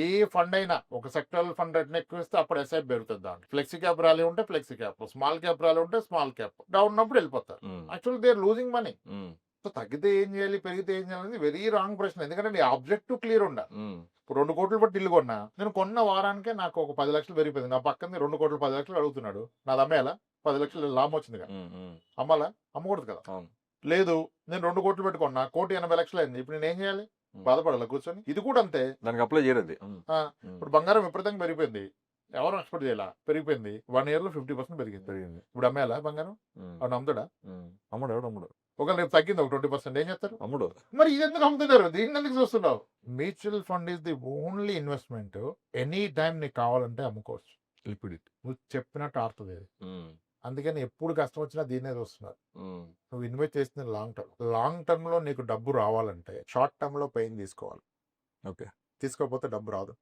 ఏ fund అయినా ఒక sectoral fund రేట్ని ఎక్కువ ఇస్తే అప్పుడు ఎస్ఐపి పెరుగుతుంది. దాంట్లో ఫ్లెక్సీ క్యాప్ ర్యాలీ ఉంటే flexi cap, small cap rally ఉంటే స్మాల్ క్యాప్, డౌన్ ఉన్నప్పుడు వెళ్ళిపోతారు. Actually they are losing money. So తగ్గితే ఏం చేయాలి, పెరిగితే ఏం చేయాలి అనేది వెరీ రాంగ్ ప్రశ్న. ఎందుకంటే నీ ఆబ్జెక్టివ్ క్లియర్ ఉండాలి. ఇప్పుడు 2 కోట్లు పెట్టి ఇల్లు కొన్నా, నేను కొన్న వారానికే నాకు ఒక 10 లక్షలు పెరిగిపోయింది. నా పక్కన 2 కోట్లు 10 లక్షలు అడుగుతున్నాడు, నాది అమ్మేయాలా? 10 లక్షలు లాభం వచ్చింది కదా, అమ్మాలా? అమ్మకూడదు కదా. లేదు, నేను 2 కోట్లు పెట్టుకున్నా, 1,80,00,000 అయింది, ఇప్పుడు నేను ఏం చేయాలి? బాధపడాలి కూర్చొని. ఇది కూడా అంతే, దానికి అప్లై చేయలేదు. ఇప్పుడు బంగారం విపరీతంగా పెరిగిపోయింది, ఎవరు ఎక్స్పెక్ట్ చేయాల, పెరిగిపోయింది. 1 year లో 50% పెరిగింది. ఇప్పుడు అమ్మేయాలా బంగారం? అవును, అమ్ముతాడా? అమ్ముడు, ఎవడు అమ్ముడు. ఒకవేళ రేపు తగ్గింది ఒక 20%, ఏం చేస్తారు? అమ్ముడు. మరి ఇది ఎందుకు అమ్ముతున్నారు? దీన్ని ఎందుకు చూస్తున్నావు? Mutual fund is the only investment. Any time నీకు కావాలంటే అమ్ముకోవచ్చు. లిక్విడిటీ. నువ్వు చెప్పినట్టు ఆడుతుంది అది. అందుకని ఎప్పుడు కష్టం వచ్చినా దీన్నే చూస్తున్నారు. నువ్వు ఇన్వెస్ట్ చేస్తుంది లాంగ్ టర్మ్ లో నీకు డబ్బు రావాలంటే షార్ట్ టర్మ్ లో పెయిన్ తీసుకోవాలి. ఓకే. తీసుకోకపోతే డబ్బు రాదు.